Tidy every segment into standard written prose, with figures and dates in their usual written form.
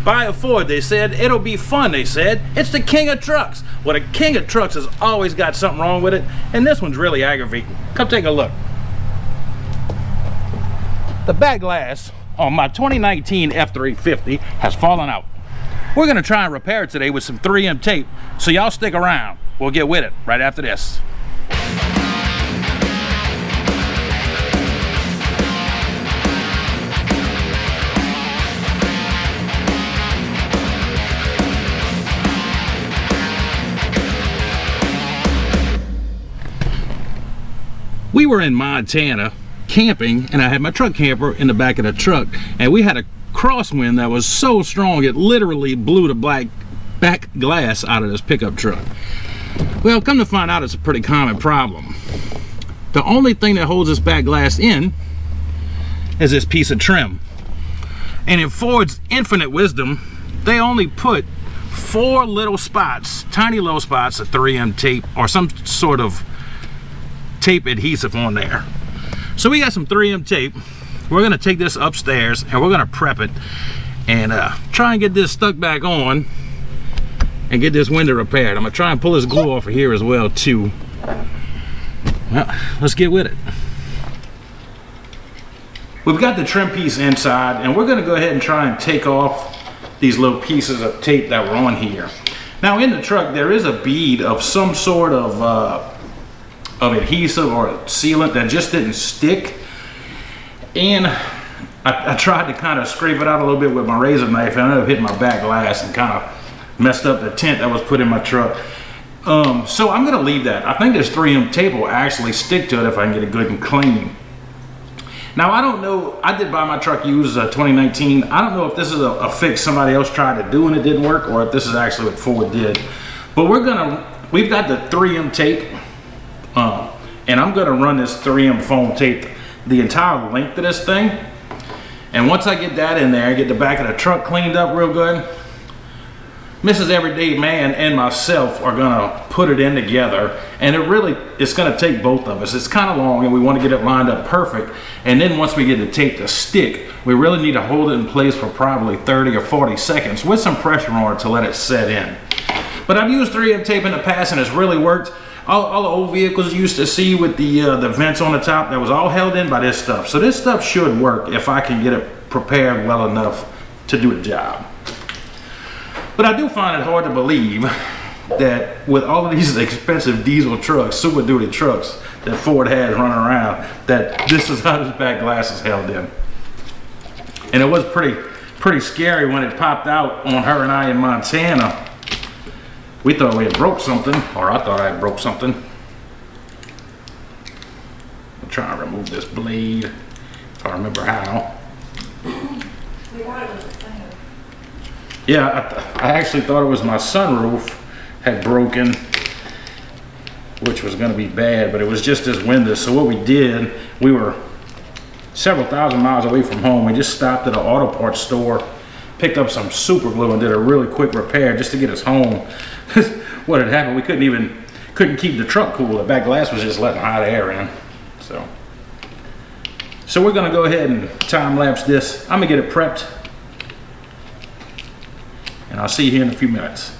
Buy a Ford, they said. It'll be fun, they said. It's the king of trucks. Well, the king of trucks has always got something wrong with it, and this one's really aggravating. Come take a look. The back glass on my 2019 F-350 has fallen out. We're gonna try and repair it today with some 3M tape, so y'all stick around. We'll get with it right after this. We were in Montana camping, and I had my truck camper in the back of the truck, and we had a crosswind that was so strong it literally blew the back glass out of this pickup truck. Well, come to find out, it's a pretty common problem. The only thing that holds this back glass in is this piece of trim. And in Ford's infinite wisdom, they only put 4 little spots, tiny little spots of 3M tape or some sort of tape adhesive on there. So we got some 3M tape. We're gonna take this upstairs and we're gonna prep it and try and get this stuck back on and get this window repaired. I'm gonna try and pull this glue off of here as well too. Well, let's get with it. We've got the trim piece inside, and we're gonna go ahead and try and take off these little pieces of tape that were on here. Now in the truck there is a bead of some sort of adhesive or sealant that just didn't stick, and I tried to kind of scrape it out a little bit with my razor knife, and I ended up hitting my back glass and kind of messed up the tent that was put in my truck. So I'm gonna leave that. I think this 3M tape will actually stick to it if I can get it good and clean. Now I don't know, I did buy my truck used 2019. I don't know if this is a fix somebody else tried to do and it didn't work, or if this is actually what Ford did. But we've got the 3M tape, and I'm gonna run this 3M foam tape the entire length of this thing. And once I get that in there, get the back of the truck cleaned up real good, Mrs. Everyday Man and myself are gonna put it in together, and it's gonna take both of us. It's kind of long and we want to get it lined up perfect, and then once we get the tape to stick, we really need to hold it in place for probably 30 or 40 seconds with some pressure on it to let it set in. But I've used 3M tape in the past and it's really worked. All the old vehicles you used to see with the vents on the top, that was all held in by this stuff. So this stuff should work if I can get it prepared well enough to do the job. But I do find it hard to believe that with all of these expensive diesel trucks, Super Duty trucks that Ford has running around, that this is how this back glass is held in. And it was pretty scary when it popped out on her and I in Montana. We thought we had broke something, or I thought I had broke something. I'm trying to remove this blade, if I remember how. Yeah, I actually thought it was my sunroof had broken, which was gonna be bad, but it was just this window. So what we did, we were several thousand miles away from home. We just stopped at an auto parts store, picked up some super glue and did a really quick repair just to get us home. What had happened, we couldn't keep the truck cool. The back glass was just letting hot air in. So we're gonna go ahead and time lapse this. I'm gonna get it prepped, and I'll see you here in a few minutes.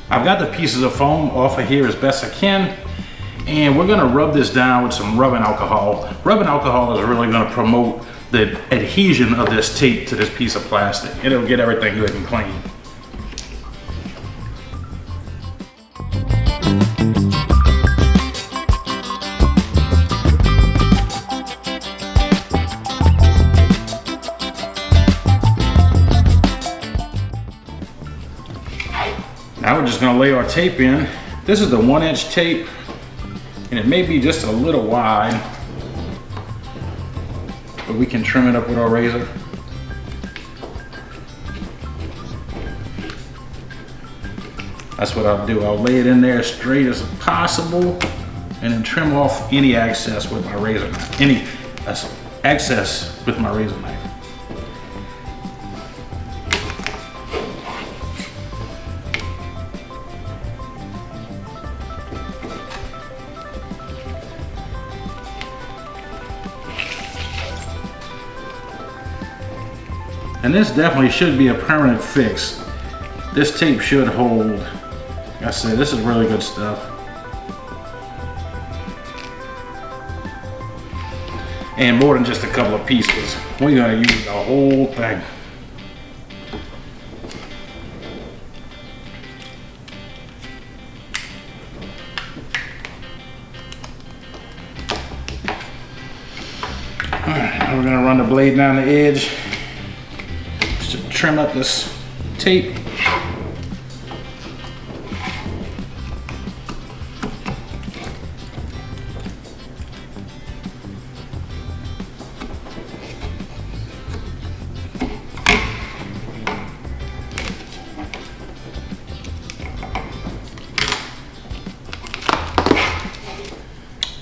I've got the pieces of foam off of here as best I can, and we're gonna rub this down with some rubbing alcohol. Rubbing alcohol is really gonna promote the adhesion of this tape to this piece of plastic. It'll get everything good and clean. Now we're just gonna lay our tape in. This is the 1-inch tape, and it may be just a little wide, but we can trim it up with our razor. That's what I'll do. I'll lay it in there as straight as possible and then trim off any excess with my razor knife. Any excess with my razor knife. And this definitely should be a permanent fix. This tape should hold. Like I said, this is really good stuff. And more than just a couple of pieces. We're gonna use the whole thing. All right, now we're gonna run the blade down the edge. Just trim up this tape.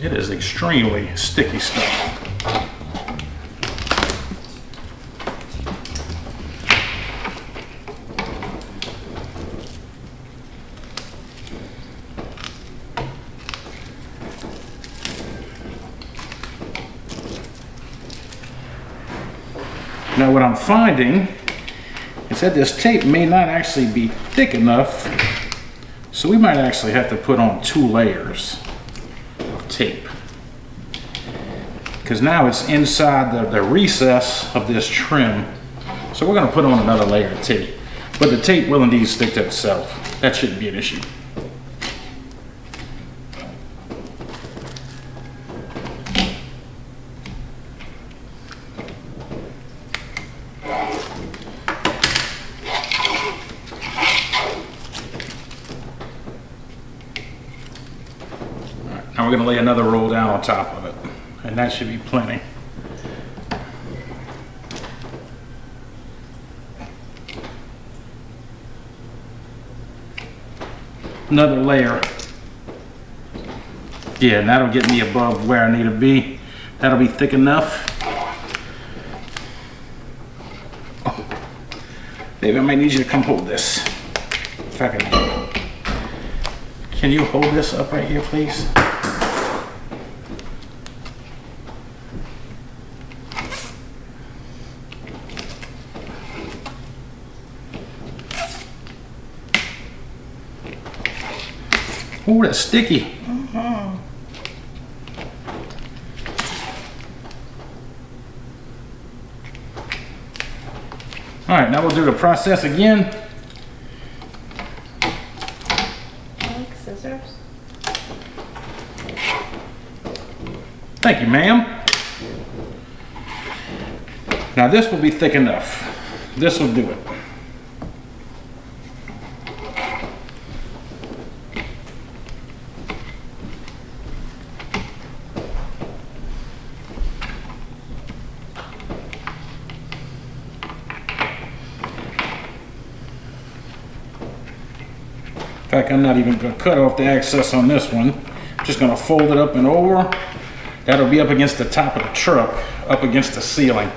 It is extremely sticky stuff. Now what I'm finding is that this tape may not actually be thick enough, so we might actually have to put on 2 layers of tape. Because now it's inside the recess of this trim, so we're going to put on another layer of tape. But the tape will indeed stick to itself. That shouldn't be an issue. Now we're going to lay another roll down on top of it, and that should be plenty. Another layer. Yeah, and that'll get me above where I need to be. That'll be thick enough. Oh. Maybe I might need you to come hold this. If I can you hold this up right here, please? Oh, that's sticky. Mm-hmm. All right, now we'll do the process again. I like scissors. Thank you, ma'am. Now this will be thick enough. This will do it. In fact, I'm not even going to cut off the excess on this one. I'm just going to fold it up and over. That'll be up against the top of the truck, up against the ceiling.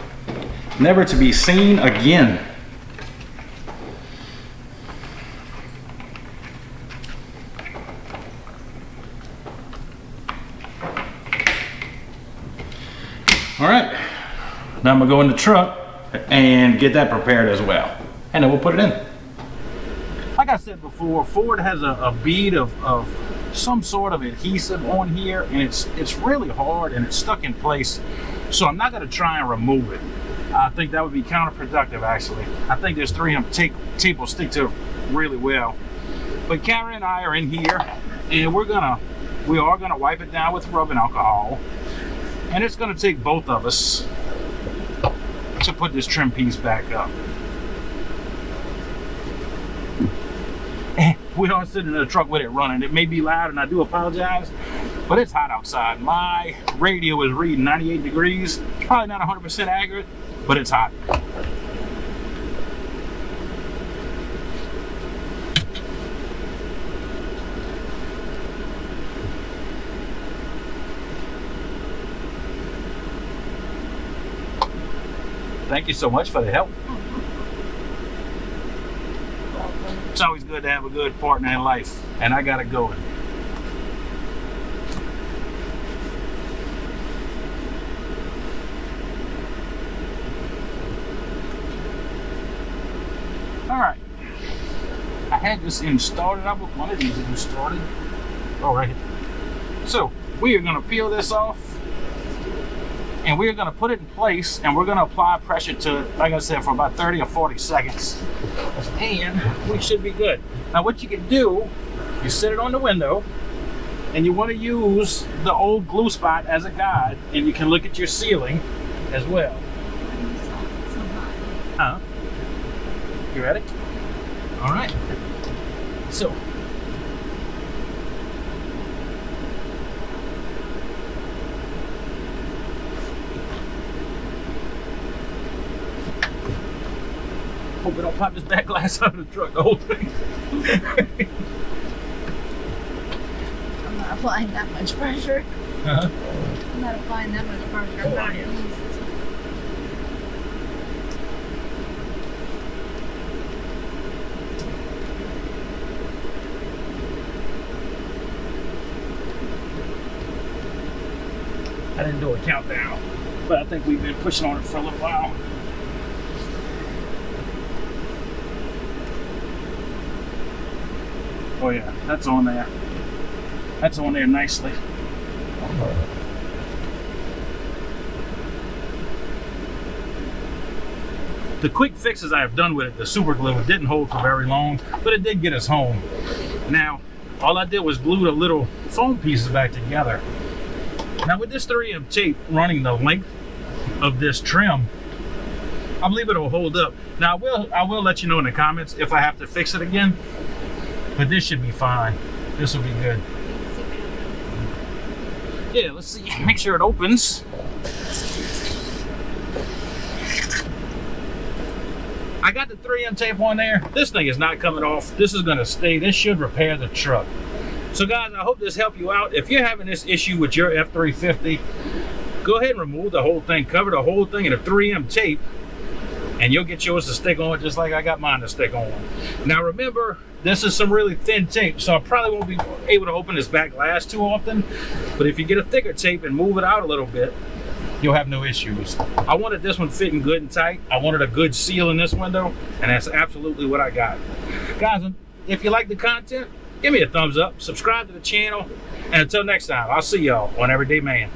Never to be seen again. All right, now I'm going to go in the truck and get that prepared as well. And then we'll put it in. Like I said before, Ford has a bead of some sort of adhesive on here, and it's really hard and it's stuck in place. So I'm not going to try and remove it. I think that would be counterproductive, actually. I think this 3M tape will stick to it really well. But Karen and I are in here, and we are gonna wipe it down with rubbing alcohol, and it's gonna take both of us to put this trim piece back up. We are sitting in the truck with it running. It may be loud, and I do apologize, but it's hot outside. My radio is reading 98 degrees. Probably not 100% accurate, but it's hot. Thank you so much for the help. It's always good to have a good partner in life, and I got it going. All right. I had this in started. I put one of these in started. All right. So we are going to peel this off, and we are going to put it in place, and we're going to apply pressure to it, like I said, for about 30 or 40 seconds. And we should be good. Now what you can do, you set it on the window, and you want to use the old glue spot as a guide, and you can look at your ceiling as well. Huh? You ready? All right. So. Hope we don't pop this back glass out of the truck, the whole thing. I'm not applying that much pressure. Uh-huh. I'm not applying that much pressure. Oh, Not yeah. at least. I didn't do a countdown, but I think we've been pushing on it for a little while. Oh yeah, that's on there. That's on there nicely. The quick fixes I have done with it, the super glue, it didn't hold for very long, but it did get us home. Now, all I did was glue the little foam pieces back together. Now with this 3M tape running the length of this trim, I believe it'll hold up. Now I will let you know in the comments if I have to fix it again, but this should be fine. This will be good. Yeah, let's see, make sure it opens. I got the 3M tape on there. This thing is not coming off. This is gonna stay. This should repair the truck. So guys, I hope this helped you out. If you're having this issue with your F350, go ahead and remove the whole thing, cover the whole thing in a 3M tape, and you'll get yours to stick on just like I got mine to stick on. Now remember, this is some really thin tape, so I probably won't be able to open this back glass too often, but if you get a thicker tape and move it out a little bit, you'll have no issues. I wanted this one fitting good and tight. I wanted a good seal in this window, and that's absolutely what I got. Guys, if you like the content, give me a thumbs up, subscribe to the channel, and until next time, I'll see y'all on Everyday Man.